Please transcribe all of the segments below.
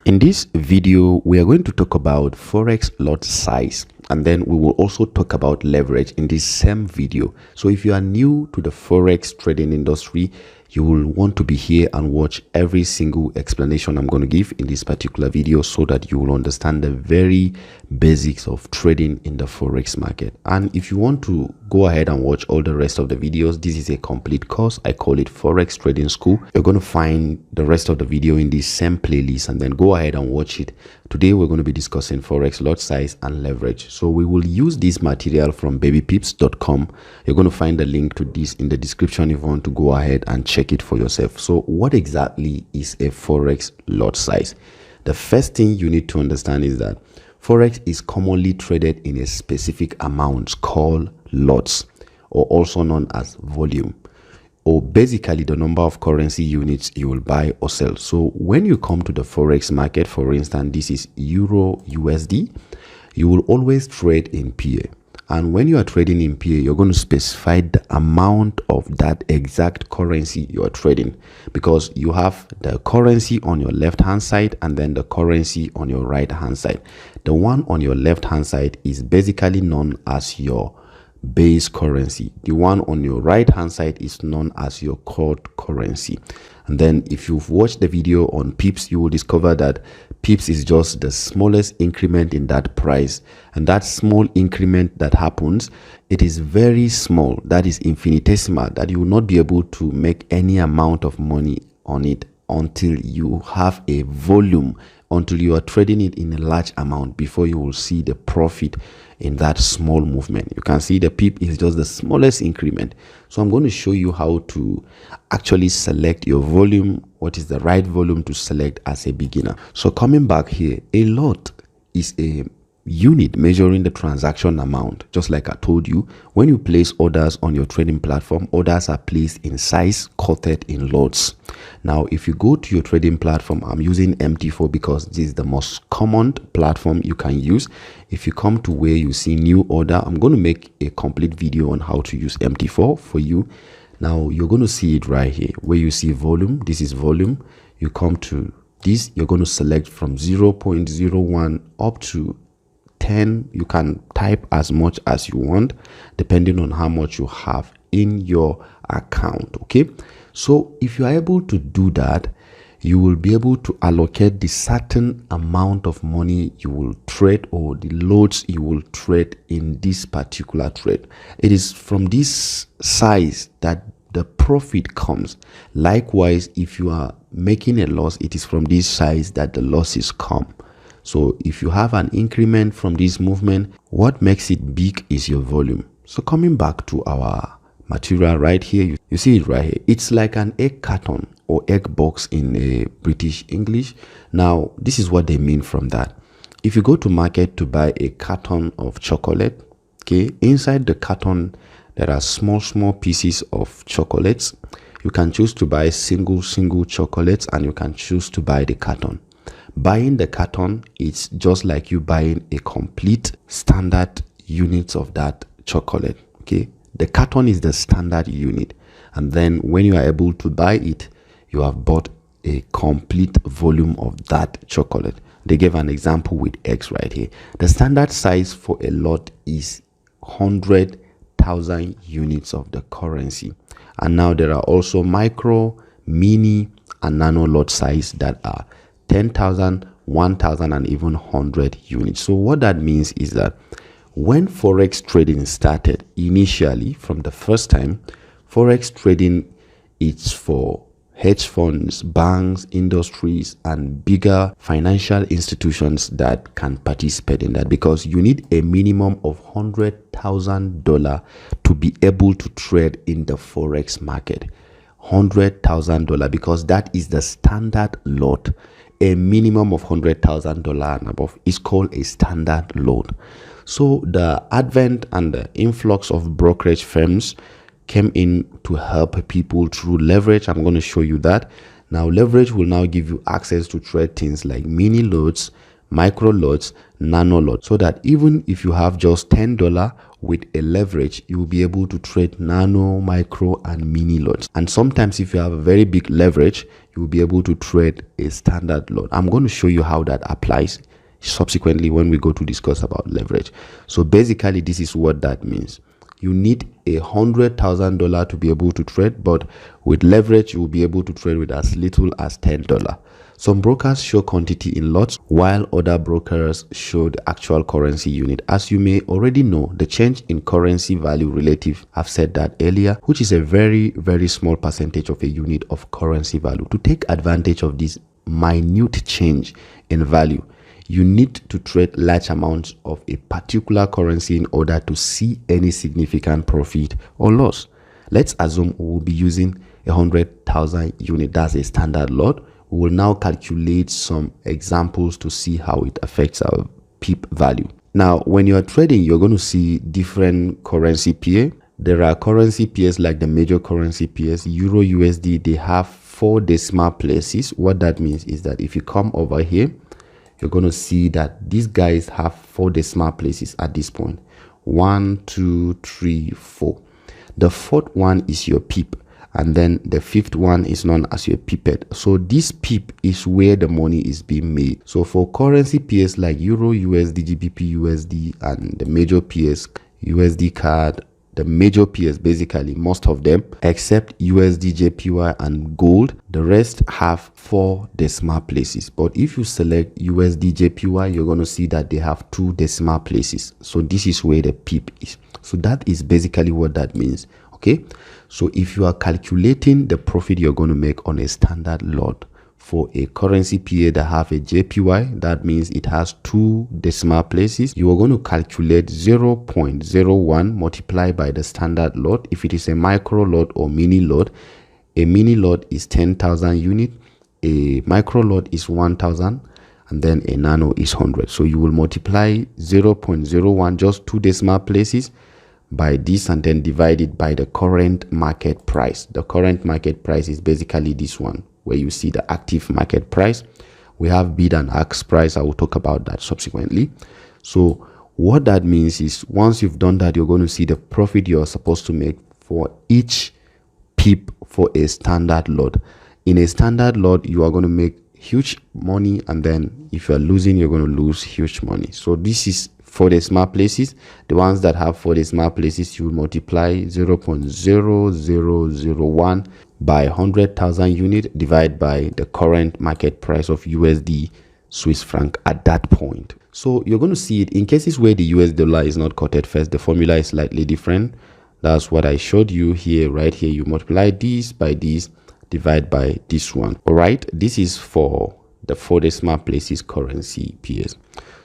In this video, we are going to talk about Forex lot size, and then we will also talk about leverage in this same video. So if you are new to the Forex trading industry, you will want to be here and watch every single explanation I'm going to give in this particular video so that you will understand the very basics of trading in the Forex market. And if you want to go ahead and watch all the rest of the videos, this is a complete course. I call it Forex Trading School. You're going to find the rest of the video in this same playlist and then go ahead and watch it. Today, we're going to be discussing Forex lot size and leverage. So we will use this material from babypips.com. You're going to find the link to this in the description if you want to go ahead and check it for yourself. So what exactly is a Forex lot size? The first thing you need to understand is that Forex is commonly traded in a specific amount called lots, or also known as volume, or basically the number of currency units you will buy or sell. So when you come to the Forex market, for instance, this is Euro USD, you will always trade in PA. And when you are trading in PA, you're going to specify the amount of that exact currency you are trading, because you have the currency on your left hand side and then the currency on your right hand side. The one on your left hand side is basically known as your base currency. The one on your right hand side is known as your core currency. And then if you've watched the video on pips, you will discover that pips is just the smallest increment in that price, and that small increment that happens, it is very small, that is infinitesimal, that you will not be able to make any amount of money on it until you have a volume, until you are trading it in a large amount before you will see the profit in that small movement. You can see the pip is just the smallest increment. So I'm going to show you how to actually select your volume, what is the right volume to select as a beginner. So coming back here, a lot is a unit measuring the transaction amount. Just like I told you, when you place orders on your trading platform, orders are placed in size, quoted in lots. Now if you go to your trading platform, I'm using MT4 because this is the most common platform you can use. If you come to where you see new order, I'm going to make a complete video on how to use MT4 for you. Now you're going to see it right here where you see volume. This is volume. You come to this, you're going to select from 0.01 up to 10. You can type as much as you want depending on how much you have in your account. Okay, so if you are able to do that, you will be able to allocate the certain amount of money you will trade, or the loads you will trade in this particular trade. It is from this size that the profit comes. Likewise, if you are making a loss, it is from this size that the losses come. So if you have an increment from this movement, what makes it big is your volume. So coming back to our material right here, you see it right here. It's like an egg carton or egg box in a British English. Now, this is what they mean from that. If you go to market to buy a carton of chocolate, okay, inside the carton, there are small pieces of chocolates. You can choose to buy single chocolates, and you can choose to buy the carton. Buying the carton, it's just like you buying a complete standard unit of that chocolate. Okay, the carton is the standard unit, and then when you are able to buy it, you have bought a complete volume of that chocolate. They gave an example with eggs right here. The standard size for a lot is 100,000 units of the currency, and now there are also micro, mini, and nano lot size that are 10,000, 1,000, and even 100 units. So what that means is that when Forex trading started initially, from the first time, Forex trading is for hedge funds, banks, industries, and bigger financial institutions that can participate in that, because you need a minimum of $100,000 to be able to trade in the Forex market. $100,000, because that is the standard lot. A minimum of $100,000 and above is called a standard load. So the advent and the influx of brokerage firms came in to help people through leverage. I'm going to show you that. Now leverage will now give you access to trade things like mini loads, micro lots, nano lots, so that even if you have just $10 with a leverage, you will be able to trade nano, micro, and mini lots. And sometimes if you have a very big leverage, you will be able to trade a standard lot. I'm going to show you how that applies subsequently when we go to discuss about leverage. So basically, this is what that means. You need $100,000 to be able to trade, but with leverage, you will be able to trade with as little as $10. Some brokers show quantity in lots, while other brokers show the actual currency unit. As you may already know, the change in currency value relative, I've said that earlier, which is a very, very small percentage of a unit of currency value. To take advantage of this minute change in value, you need to trade large amounts of a particular currency in order to see any significant profit or loss. Let's assume we will be using 100,000 unit. That's a standard lot. We will now calculate some examples to see how it affects our PEEP value. Now, when you are trading, you're going to see different currency pair. There are currency pairs like the major currency pairs, Euro, USD. They have 4 decimal places. What that means is that if you come over here, you're going to see that these guys have 4 decimal places at this point. 1, 2, 3, 4. The fourth one is your PEEP, and then the fifth one is known as your PEEPed. So this PEEP is where the money is being made. So for currency pairs like Euro, USD, GBP, USD, and the major pairs, USD CAD, the major pairs, basically most of them except USD JPY and gold, the rest have 4 decimal places. But if you select USD JPY, you're going to see that they have 2 decimal places. So this is where the PEEP is. So that is basically what that means. Okay, so if you are calculating the profit you're going to make on a standard lot for a currency pair that have a JPY, that means it has 2 decimal places. You are going to calculate 0.01 multiplied by the standard lot. If it is a micro lot or mini lot, a mini lot is 10,000 unit, a micro lot is 1,000, and then a nano is 100. So you will multiply 0.01, just 2 decimal places, by this, and then divide it by the current market price. The current market price is basically this one, where you see the active market price. We have bid and ask price. I will talk about that subsequently. So what that means is once you've done that, you're going to see the profit you're supposed to make for each PEEP for a standard lot. In a standard lot, you are going to make huge money, and then if you're losing, you're going to lose huge money. So this is 4 decimal places. The ones that have 4 decimal places, you will multiply 0.0001 by 100,000 unit, divide by the current market price of USD Swiss franc at that point. So you're going to see it in cases where the US dollar is not quoted first. The formula is slightly different. That's what I showed you here. Right here, you multiply this by this, divide by this one. All right, this is for the 4 decimal places currency pairs.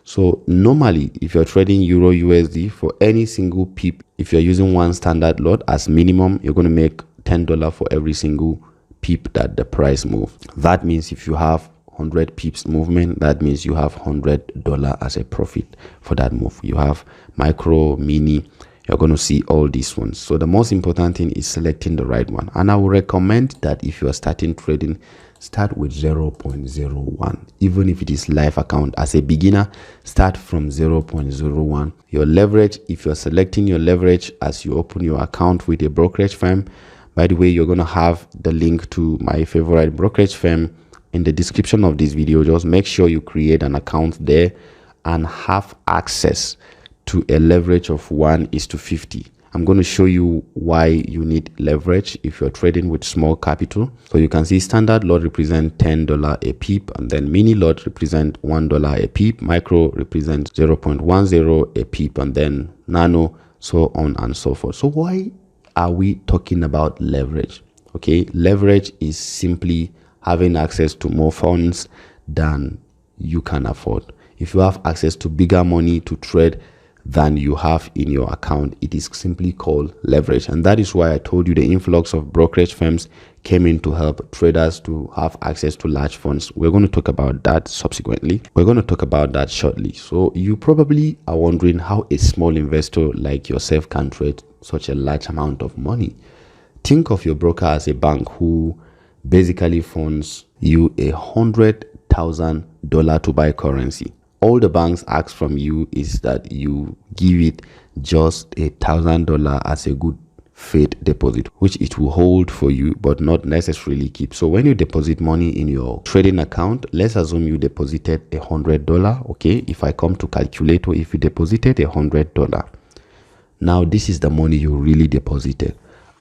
So normally, if you're trading Euro USD for any single PEEP, if you're using one standard lot as minimum, you're going to make $10 for every single PEEP that the price moves. That means if you have 100 PEEPs movement, that means you have $100 as a profit for that move. You have micro, mini, you're going to see all these ones. So the most important thing is selecting the right one. And I would recommend that if you are starting trading, start with 0.01. Even if it is live account, as a beginner, start from 0.01. Your leverage, if you're selecting your leverage as you open your account with a brokerage firm, by the way, you're going to have the link to my favorite brokerage firm in the description of this video. Just make sure you create an account there and have access to a leverage of 1:50. I'm going to show you why you need leverage if you're trading with small capital. So you can see standard lot represent $10 a PEEP, and then mini lot represent $1 a PEEP, micro represents 0.10 a PEEP, and then nano, so on and so forth. So why are we talking about leverage? Okay, leverage is simply having access to more funds than you can afford. If you have access to bigger money to trade than you have in your account, it is simply called leverage. And that is why I told you the influx of brokerage firms came in to help traders to have access to large funds. We're going to talk about that subsequently. We're going to talk about that shortly. So you probably are wondering how a small investor like yourself can trade such a large amount of money. Think of your broker as a bank who basically funds you $100,000 to buy currency. all the banks ask from you is that you give it just $1,000 as a good faith deposit, which it will hold for you but not necessarily keep. So when you deposit money in your trading account, let's assume you deposited $100. Okay, if I come to calculator, if you deposited $100, now this is the money you really deposited,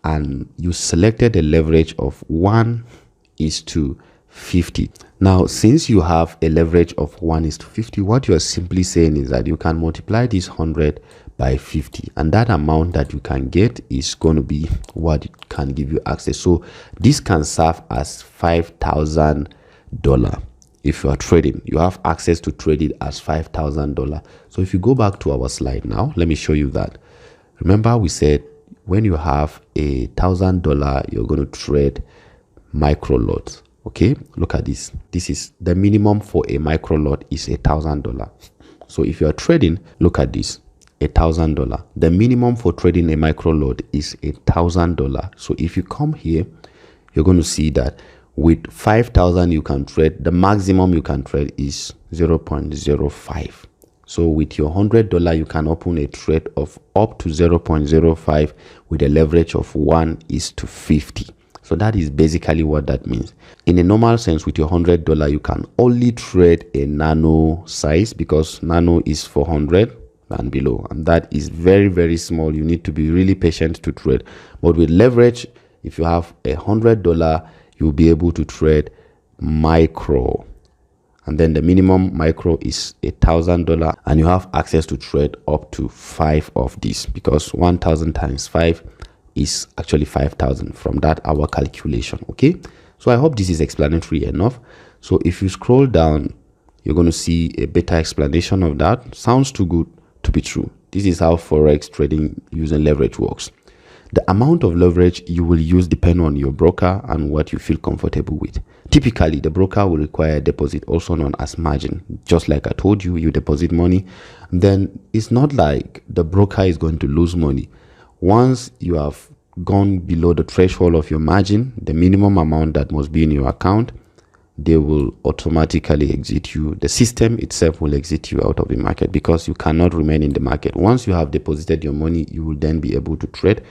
and you selected a leverage of 1:50. Now, since you have a leverage of 1:50, what you are simply saying is that you can multiply this 100 by 50, and that amount that you can get is going to be what can give you access. So this can serve as $5,000. If you are trading, you have access to trade it as $5,000. So if you go back to our slide now, let me show you that. Remember, we said when you have $1,000, you're going to trade micro lots. Okay, look at this. This is the minimum for a micro lot is $1,000. So if you are trading, look at this, $1,000. The minimum for trading a micro lot is $1,000. So if you come here, you're going to see that with 5,000 you can trade. The maximum you can trade is 0.05. So with your $100, you can open a trade of up to 0.05 with a leverage of 1:50. So that is basically what that means. In a normal sense, with your $100, you can only trade a nano size, because nano is 400 and below, and that is very, very small. You need to be really patient to trade. But with leverage, if you have $100, you'll be able to trade micro, and then the minimum micro is $1,000, and you have access to trade up to 5 of these, because 1,000 times 5 is actually 5,000 from that our calculation. Okay, so I hope this is explanatory enough. So if you scroll down, you're going to see a better explanation of that. Sounds too good to be true. This is how forex trading using leverage works. The amount of leverage you will use depends on your broker and what you feel comfortable with. Typically, the broker will require a deposit, also known as margin. Just like I told you, you deposit money, then it's not like the broker is going to lose money. Once you have gone below the threshold of your margin, the minimum amount that must be in your account, they will automatically exit you. The system itself will exit you out of the market, because you cannot remain in the market. Once you have deposited your money, you will then be able to trade.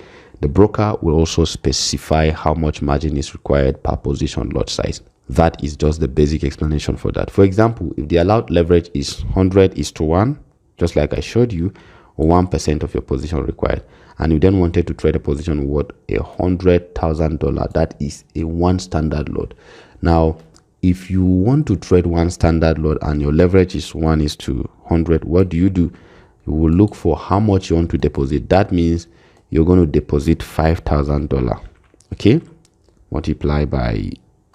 The broker will also specify how much margin is required per position lot size. That is just the basic explanation for that. For example, if the allowed leverage is 100:1, just like I showed you, or 1% of your position required, and you then wanted to trade a position worth $100,000, that is a one standard lot. Now, if you want to trade one standard lot and your leverage is 1:100, what do? You will look for how much you want to deposit. That means you're going to deposit $5,000. Okay,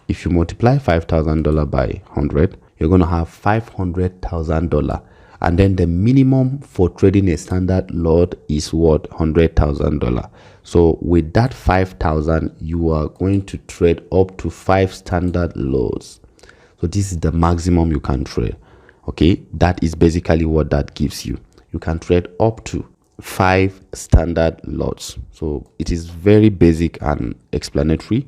if you multiply $5,000 by 100, you're going to have $500,000. And then the minimum for trading a standard lot is what? $100,000. So with that 5,000, you are going to trade up to 5 standard lots. So this is the maximum you can trade. Okay, that is basically what that gives you. You can trade up to 5 standard lots. So it is very basic and explanatory,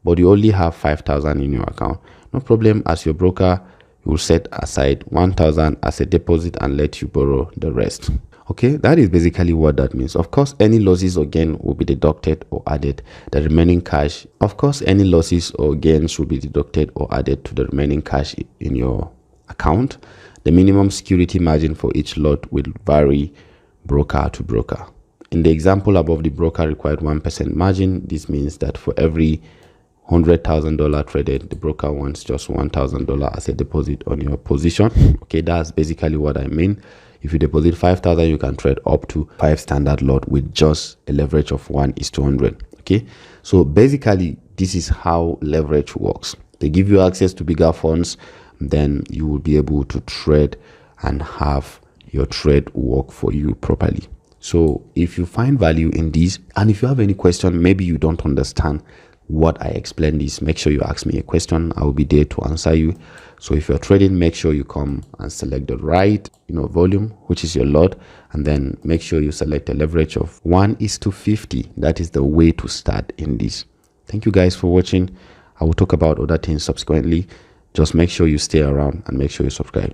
but you only have 5,000 in your account. No problem. As your broker, you will set aside 1,000 as a deposit and let you borrow the rest. Okay, that is basically what that means. Of course, any losses or gain will be deducted or added. The remaining cash, of course, any losses or gains will be deducted or added to the remaining cash in your account. The minimum security margin for each lot will vary broker to broker. In the example above, the broker required 1% margin. This means that for every $100,000 traded, the broker wants just $1,000 as a deposit on your position. Okay, that's basically what I mean. If you deposit 5,000, you can trade up to 5 standard lot with just a leverage of 1:100. Okay, so basically this is how leverage works. They give you access to bigger funds, then you will be able to trade and have your trade work for you properly. So if you find value in this, and if you have any question, maybe you don't understand what I explained this, make sure you ask me a question. I will be there to answer you. So if you're trading, make sure you come and select the right volume, which is your lot, and then make sure you select a leverage of 1:50. That is the way to start in this. Thank you guys for watching. I will talk about other things subsequently. Just make sure you stay around and make sure you subscribe.